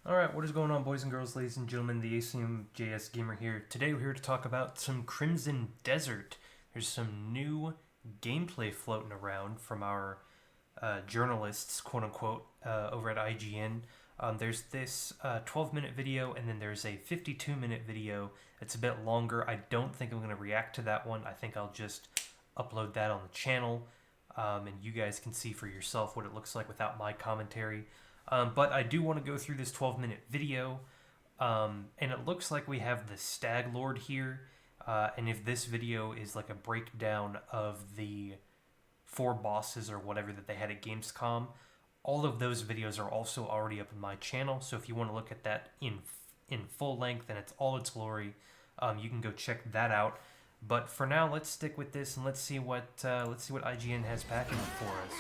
Alright, what is going on, boys and girls, ladies and gentlemen? The ACMJS Gamer here. Today we're here to talk about some Crimson Desert. There's some new gameplay floating around from our journalists, quote-unquote, over at IGN. There's this 12-minute video, and then there's a 52-minute video. It's a bit longer. I don't think I'm going to react to that one. I think I'll just upload that on the channel, and you guys can see for yourself what it looks like without my commentary. But I do want to go through this 12-minute video, and it looks like we have the Stag Lord here, and if this video is like a breakdown of the 4 bosses or whatever that they had at Gamescom, all of those videos are also already up on my channel, so if you want to look at that in full length and it's all its glory, you can go check that out. But for now, let's stick with this and let's see what IGN has packing for us.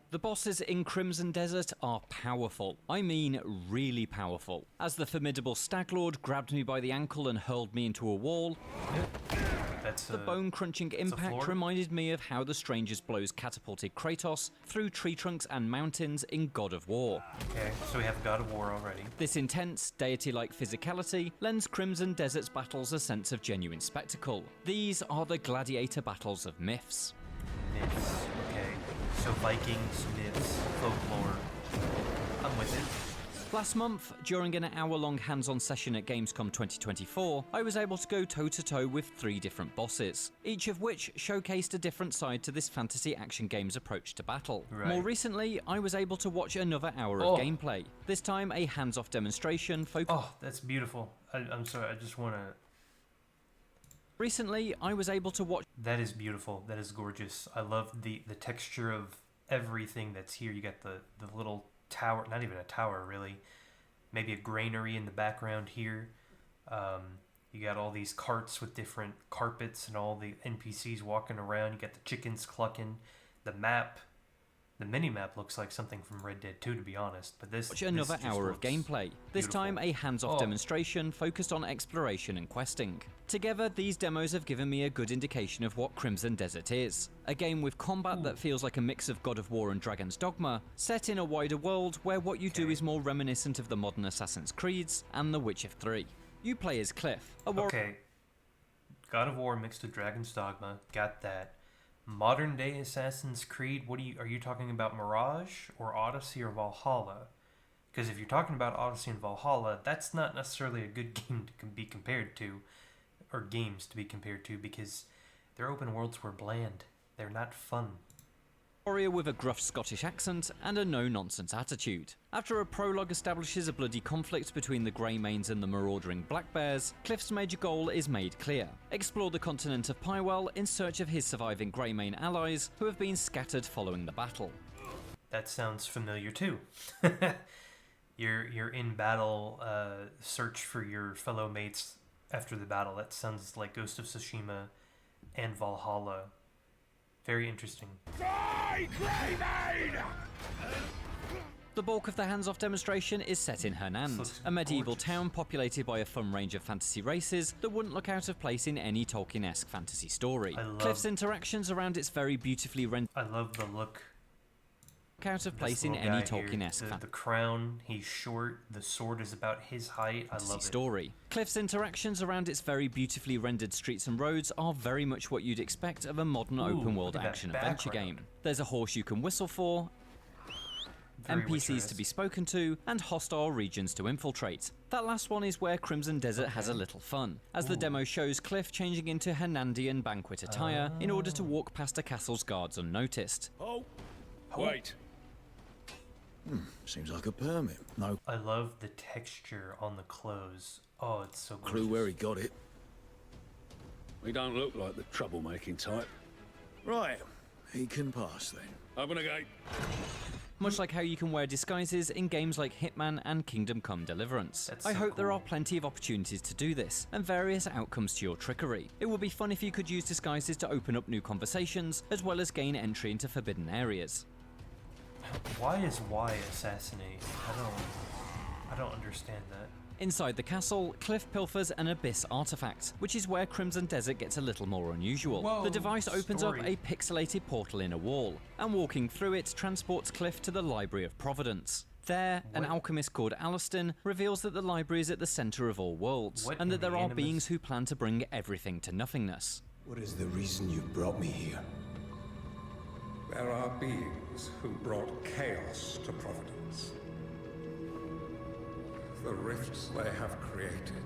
The bosses in Crimson Desert are powerful. I mean really powerful. As the formidable Stag Lord grabbed me by the ankle and hurled me into a wall, the bone-crunching impact reminded me of how the strangest blows catapulted Kratos through tree trunks and mountains in God of War. Okay, so we have God of War already. This intense, deity-like physicality lends Crimson Desert's battles a sense of genuine spectacle. These are the gladiator battles of myths. Myths, okay. So Vikings, myths, folklore. I'm with it. Last month, during an hour-long hands-on session at Gamescom 2024, I was able to go toe-to-toe with 3 different bosses, each of which showcased a different side to this fantasy action game's approach to battle. Right. More recently, I was able to watch another hour of gameplay, this time a hands-off demonstration focused... Oh, that's beautiful. I'm sorry, I just want to... Recently, I was able to watch... That is beautiful. That is gorgeous. I love the texture of everything that's here. You got the little tower, not even a tower really, maybe a granary in the background here. You got all these carts with different carpets and all the NPCs walking around. You got the chickens clucking. The map, the mini-map looks like something from Red Dead 2, to be honest. But this another hour of gameplay. This time a hands-off demonstration focused on exploration and questing. Together, these demos have given me a good indication of what Crimson Desert is. A game with combat that feels like a mix of God of War and Dragon's Dogma, set in a wider world where what you do is more reminiscent of the modern Assassin's Creeds and The Witcher 3. You play as Cliff, a warrior. Okay. God of War mixed with Dragon's Dogma, got that. Modern day Assassin's Creed, are you talking about Mirage or Odyssey or Valhalla? Because if you're talking about Odyssey and Valhalla, that's not necessarily a good game to be compared to, or games to be compared to, because their open worlds were bland. They're not fun. Warrior with a gruff Scottish accent and a no-nonsense attitude. After a prologue establishes a bloody conflict between the Greymanes and the marauding Black Bears, Cliff's major goal is made clear. Explore the continent of Pywell in search of his surviving Greymane allies who have been scattered following the battle. That sounds familiar too. You're in battle, search for your fellow mates after the battle. That sounds like Ghost of Tsushima and Valhalla. Very interesting. Die, Greymane! The bulk of the hands-off demonstration is set in Hernand, a medieval town populated by a fun range of fantasy races that wouldn't look out of place in any Tolkien-esque fantasy story. Cliff's interactions around its very beautifully rendered... I love the look. Out of place in any Tolkien-esque the crown, he's short, the sword is about his height. I love it. Story. Cliff's interactions around its very beautifully rendered streets and roads are very much what you'd expect of a modern open world action adventure game. There's a horse you can whistle for, NPCs to be spoken to, and hostile regions to infiltrate. That last one is where Crimson Desert has a little fun, as the demo shows Cliff changing into Hernandian banquet attire in order to walk past a castle's guards unnoticed. Oh, wait. Seems like a permit. No I love the texture on the clothes. Oh, it's so gorgeous. clue where he got it. We don't look like the troublemaking type. Right, he can pass then. Open a gate. Much like how you can wear disguises in games like Hitman and Kingdom Come Deliverance. I hope there are plenty of opportunities to do this, and various outcomes to your trickery. It would be fun if you could use disguises to open up new conversations, as well as gain entry into forbidden areas. Why is Y assassinate? I don't understand that. Inside the castle, Cliff pilfers an Abyss artifact, which is where Crimson Desert gets a little more unusual. Whoa, the device opens up story. a pixelated portal in a wall, and walking through it transports Cliff to the Library of Providence. There, an alchemist called Alastin reveals that the library is at the centre of all worlds, What and in that there the are animus? beings who plan to bring everything to nothingness. What is the reason you've brought me here? There are beings who brought chaos to Providence. The rifts they have created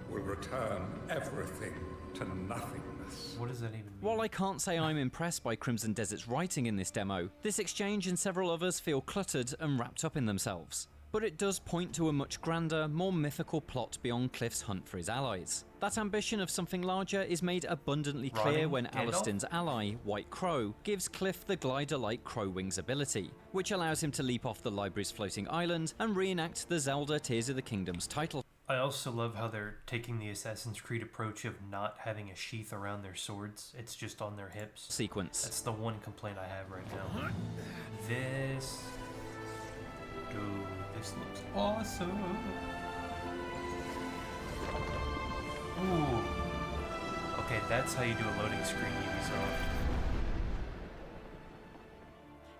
will return everything to nothingness. What does that even mean? While I can't say I'm impressed by Crimson Desert's writing in this demo, this exchange and several others feel cluttered and wrapped up in themselves. But it does point to a much grander, more mythical plot beyond Cliff's hunt for his allies. That ambition of something larger is made abundantly clear Ronning when Gandalf? Alastin's ally, White Crow, gives Cliff the glider-like Crow Wings ability, which allows him to leap off the library's floating island and reenact the Zelda Tears of the Kingdom's title. I also love how they're taking the Assassin's Creed approach of not having a sheath around their swords. It's just on their hips. Sequence. That's the one complaint I have right now. This... Dude, this looks awesome. Ooh. Okay, that's how you do a loading screen, Ubisoft.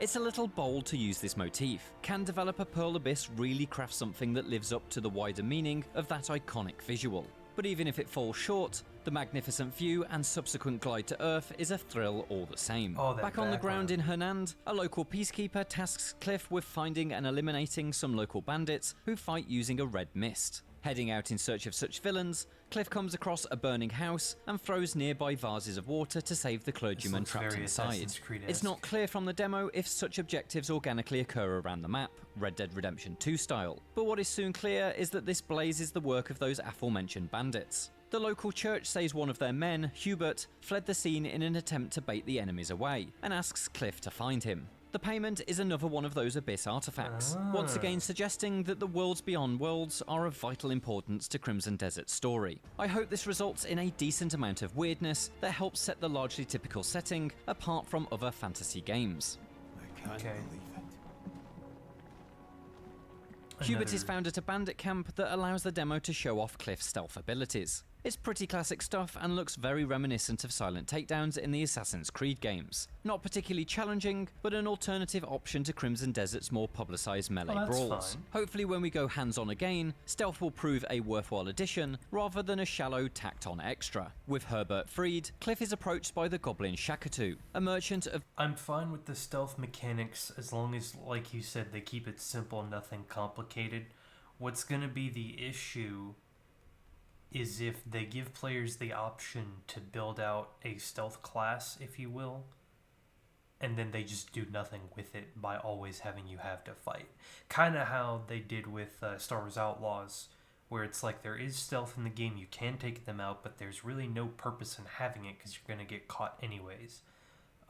It's a little bold to use this motif. Can developer Pearl Abyss really craft something that lives up to the wider meaning of that iconic visual? But even if it falls short, the magnificent view and subsequent glide to Earth is a thrill all the same. Oh, that Back on the ground background. in Hernand, a local peacekeeper tasks Cliff with finding and eliminating some local bandits who fight using a red mist. Heading out in search of such villains, Cliff comes across a burning house and throws nearby vases of water to save the clergyman looks trapped very inside. Assassin's Creed-esque. It's not clear from the demo if such objectives organically occur around the map, Red Dead Redemption 2 style, but what is soon clear is that this blaze is the work of those aforementioned bandits. The local church says one of their men, Hubert, fled the scene in an attempt to bait the enemies away, and asks Cliff to find him. The payment is another one of those Abyss artifacts, once again suggesting that the worlds beyond worlds are of vital importance to Crimson Desert's story. I hope this results in a decent amount of weirdness that helps set the largely typical setting apart from other fantasy games. I can't Okay. believe it. Hubert is found at a bandit camp that allows the demo to show off Cliff's stealth abilities. It's pretty classic stuff and looks very reminiscent of silent takedowns in the Assassin's Creed games. Not particularly challenging, but an alternative option to Crimson Desert's more publicised melee that's brawls. fine. Hopefully when we go hands-on again, stealth will prove a worthwhile addition rather than a shallow tacked-on extra. With Herbert freed, Cliff is approached by the goblin Shakatu, a merchant of I'm fine with the stealth mechanics as long as, like you said, they keep it simple, nothing complicated. What's going to be the issue is if they give players the option to build out a stealth class, if you will, and then they just do nothing with it by always having you have to fight. Kind of how they did with Star Wars Outlaws, where it's like there is stealth in the game, you can take them out, but there's really no purpose in having it because you're going to get caught anyways.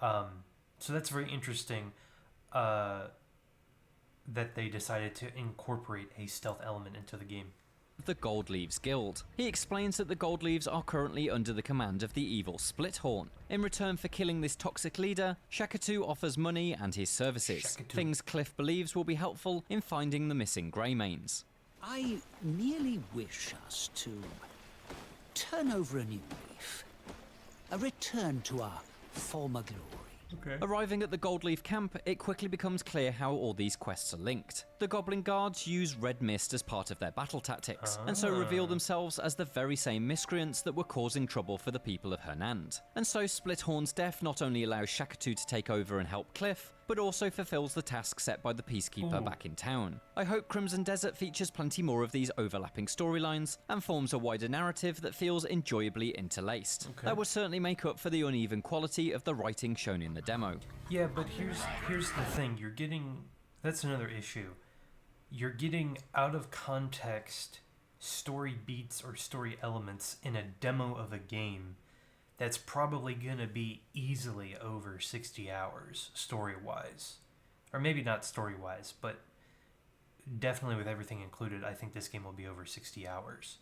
So that's very interesting that they decided to incorporate a stealth element into the game. the Goldleaves Guild. He explains that the Goldleaves are currently under the command of the evil Splithorn. In return for killing this toxic leader, Shakatu offers money and his services, Shakatu. things Cliff believes will be helpful in finding the missing Greymanes. I merely wish us to turn over a new leaf. A return to our former glory. Arriving at the Goldleaf camp, it quickly becomes clear how all these quests are linked. The Goblin Guards use red mist as part of their battle tactics, and so reveal themselves as the very same miscreants that were causing trouble for the people of Hernand. And so Splithorn's death not only allows Shakatu to take over and help Cliff, but also fulfills the task set by the Peacekeeper back in town. I hope Crimson Desert features plenty more of these overlapping storylines, and forms a wider narrative that feels enjoyably interlaced. That would certainly make up for the uneven quality of the writing shown in the demo. Yeah, but here's the thing. You're getting... That's another issue. You're getting out of context story beats or story elements in a demo of a game that's probably going to be easily over 60 hours story-wise. Or maybe not story-wise, but definitely with everything included, I think this game will be over 60 hours.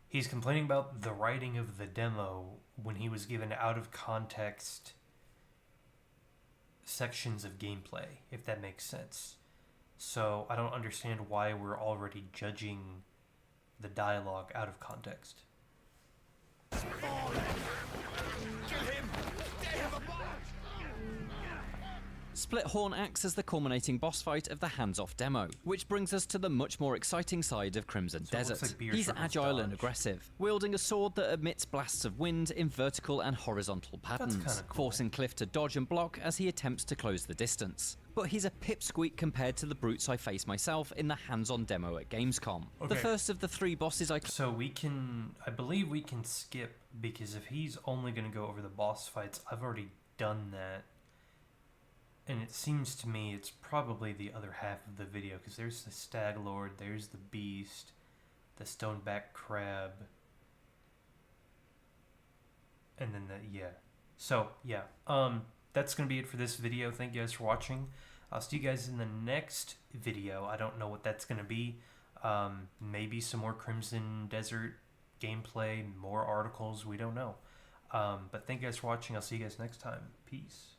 He's complaining about the writing of the demo when he was given out of context sections of gameplay, if that makes sense. So I don't understand why we're already judging the dialogue out of context. Splithorn acts as the culminating boss fight of the hands-off demo, which brings us to the much more exciting side of Crimson So it looks Desert. like Beer He's Circle's agile and dodge. aggressive, wielding a sword that emits blasts of wind in vertical and horizontal patterns, kinda cool. forcing Cliff to dodge and block as he attempts to close the distance. But he's a pipsqueak compared to the brutes I face myself in the hands-on demo at Gamescom. The Okay. first of the 3 bosses So we can, I believe we can skip, because if he's only going to go over the boss fights, I've already done that. And it seems to me it's probably the other half of the video, because there's the Stag Lord, there's the Beast, the Stoneback Crab, and then yeah. So, yeah. That's going to be it for this video. Thank you guys for watching. I'll see you guys in the next video. I don't know what that's going to be. Maybe some more Crimson Desert gameplay, more articles, we don't know. But thank you guys for watching. I'll see you guys next time. Peace.